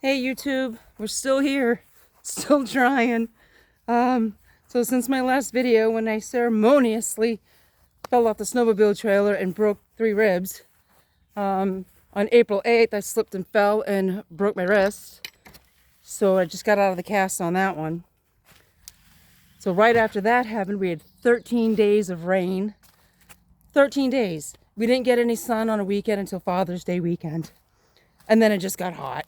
Hey YouTube, we're still here, still trying. So since my last video when I ceremoniously fell off the snowmobile trailer and broke 3 ribs, on April 8th I slipped and fell and broke my wrist. So I just got out of the cast on that one. So right after that happened, we had 13 days of rain. 13 days. We didn't get any sun on a weekend until Father's Day weekend. And then it just got hot.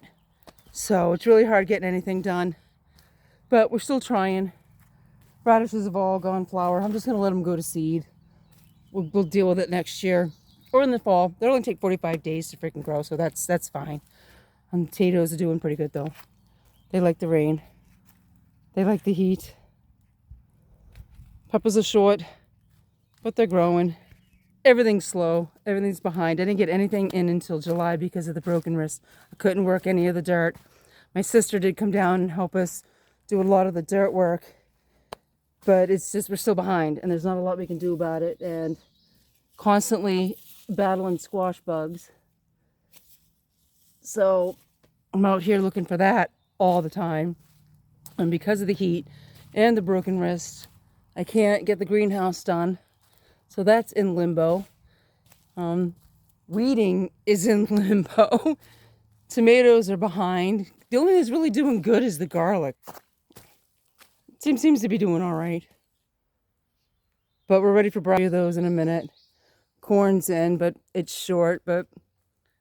So it's really hard getting anything done. But we're still trying. Radishes have all gone flower. I'm just going to let them go to seed. We'll deal with it next year. Or in the fall. They'll only take 45 days to freaking grow, so that's fine. And potatoes are doing pretty good, though. They like the rain. They like the heat. Peppers are short, but they're growing. Everything's slow. Everything's behind. I didn't get anything in until July because of the broken wrist. I couldn't work any of the dirt. My sister did come down and help us do a lot of the dirt work. But it's just, we're still behind, and there's not a lot we can do about it. And constantly battling squash bugs. So I'm out here looking for that all the time. And because of the heat and the broken wrist, I can't get the greenhouse done. So that's in limbo. Weeding is in limbo. Tomatoes are behind. The only thing that's really doing good is the garlic. Seems to be doing all right. But we're ready for those in a minute. Corn's in, but it's short, but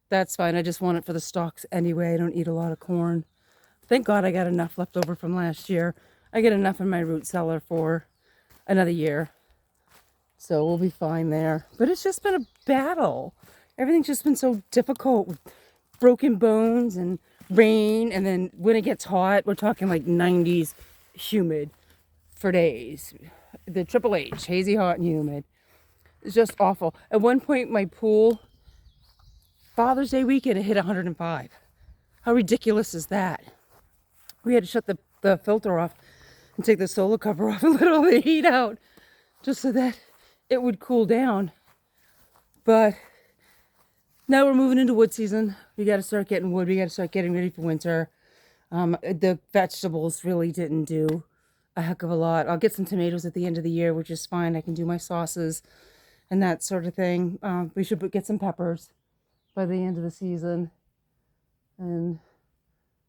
that's fine. I just want it for the stalks anyway. I don't eat a lot of corn. Thank God I got enough left over from last year. I get enough in my root cellar for another year. So we'll be fine there. But it's just been a battle. Everything's just been so difficult with broken bones and rain. And then when it gets hot, we're talking like 90s humid for days. The Triple H, hazy, hot, and humid. It's just awful. At one point, my pool, Father's Day weekend, it hit 105. How ridiculous is that? We had to shut the filter off and take the solar cover off and let all the heat out just so that it would cool down. But now we're moving into wood season. We got to start getting wood. We got to start getting ready for winter. The vegetables really didn't do a heck of a lot. I'll get some tomatoes at the end of the year, which is fine. I can do my sauces and that sort of thing. We should get some peppers by the end of the season. And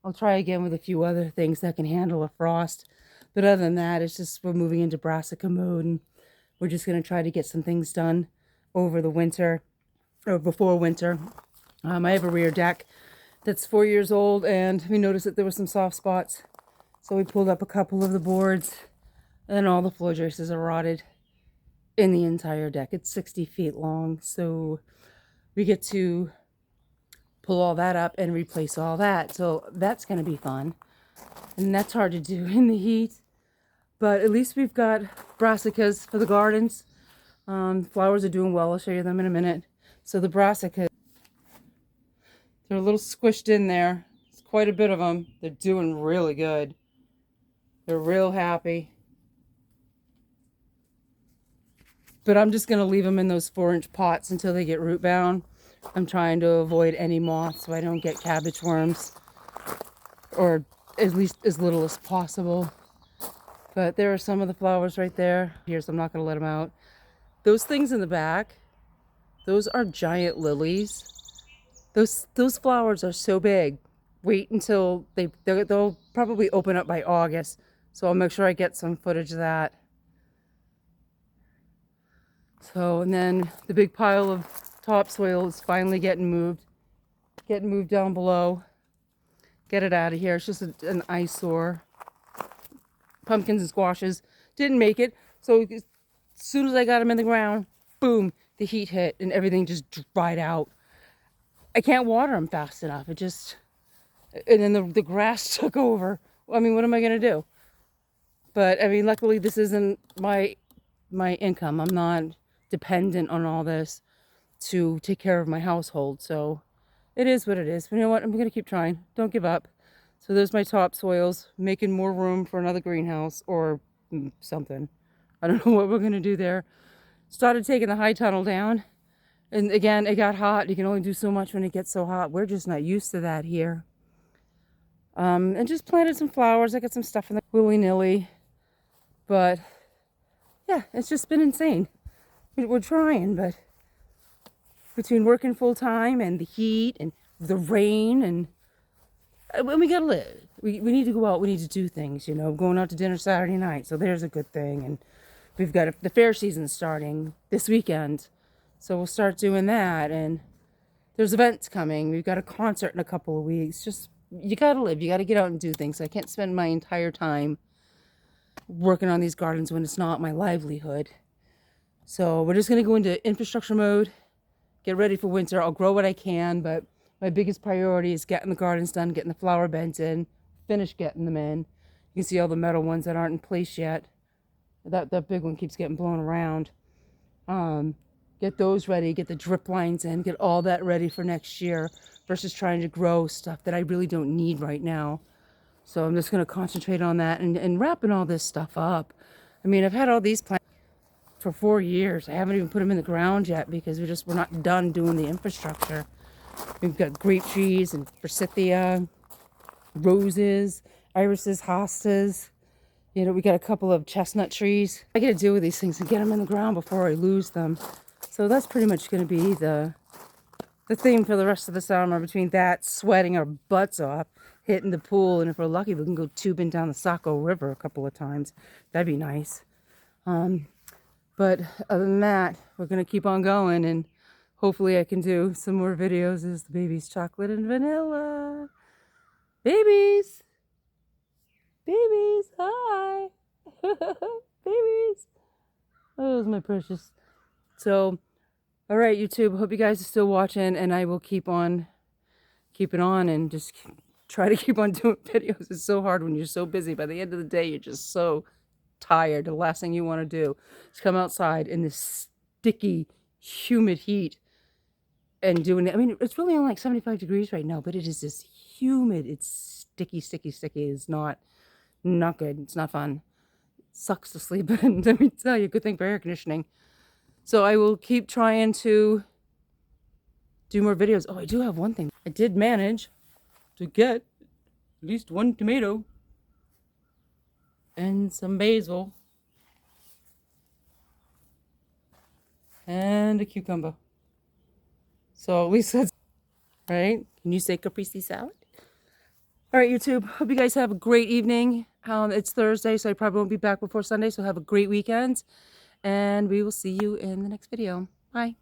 I'll try again with a few other things that can handle a frost. But other than that, it's just we're moving into brassica mode, and we're just going to try to get some things done over the winter, or before winter. I have a rear deck that's 4 years old, and we noticed that there were some soft spots. So we pulled up a couple of the boards, and all the floor joists are rotted in the entire deck. It's 60 feet long, so we get to pull all that up and replace all that. So that's going to be fun. And that's hard to do in the heat. But at least we've got brassicas for the gardens. Flowers are doing well. I'll show you them in a minute. So the brassicas, they're a little squished in there. It's quite a bit of them. They're doing really good. They're real happy. But I'm just going to leave them in those 4-inch pots until they get root bound. I'm trying to avoid any moths so I don't get cabbage worms, or at least as little as possible. But there are some of the flowers right there. Here's, I'm not going to let them out. Those things in the back, those are giant lilies. Those flowers are so big. Wait until they'll probably open up by August. So I'll make sure I get some footage of that. So, and then the big pile of topsoil is finally getting moved down below. Get it out of here. It's just an eyesore. Pumpkins and squashes didn't make it. So as soon as I got them in the ground, boom, the heat hit and everything just dried out. I can't water them fast enough. And then the grass took over. I mean, what am I going to do? But I mean, luckily this isn't my income. I'm not dependent on all this to take care of my household. So it is what it is. But you know what? I'm going to keep trying. Don't give up. So there's my topsoils, making more room for another greenhouse or something. I don't know what we're going to do there. Started taking the high tunnel down. And again, it got hot. You can only do so much when it gets so hot. We're just not used to that here. And just planted some flowers. I got some stuff in the willy-nilly. But yeah, it's just been insane. We're trying, but between working full time and the heat and the rain and we gotta live. We need to go out. We need to do things, you know. Going out to dinner Saturday night, so there's a good thing. And we've got the fair season starting this weekend, so we'll start doing that. And there's events coming. We've got a concert in a couple of weeks. Just you gotta live. You gotta get out and do things. I can't spend my entire time working on these gardens when it's not my livelihood. So we're just gonna go into infrastructure mode, get ready for winter. I'll grow what I can, but my biggest priority is getting the gardens done, getting the flower beds in, finish getting them in. You can see all the metal ones that aren't in place yet. That big one keeps getting blown around. Get those ready, get the drip lines in, get all that ready for next year versus trying to grow stuff that I really don't need right now. So I'm just going to concentrate on that and wrapping all this stuff up. I mean, I've had all these plants for 4 years. I haven't even put them in the ground yet because we're not done doing the infrastructure. We've got grape trees and forsythia, roses, irises, hostas. You know, we got a couple of chestnut trees. I got to deal with these things and get them in the ground before I lose them. So that's pretty much going to be the theme for the rest of the summer. Between that, sweating our butts off, hitting the pool, and if we're lucky, we can go tubing down the Saco River a couple of times. That'd be nice. But other than that, we're going to keep on going, and hopefully I can do some more videos as the baby's chocolate and vanilla. Babies! Babies! Hi! Babies! Oh, my precious. So, all right, YouTube, hope you guys are still watching, and I will keep on keeping on and just try to keep on doing videos. It's so hard when you're so busy. By the end of the day, you're just so tired. The last thing you want to do is come outside in this sticky, humid heat and doing it. I mean, it's really only like 75 degrees right now, but it is just humid. It's sticky. It's not good. It's not fun. It sucks to sleep in. Let me tell you, good thing for air conditioning. So I will keep trying to do more videos. Oh, I do have one thing. I did manage to get at least one tomato and some basil and a cucumber. So at least that's right. Can you say caprese salad? All right, YouTube. Hope you guys have a great evening. It's Thursday, so I probably won't be back before Sunday. So have a great weekend, and we will see you in the next video. Bye.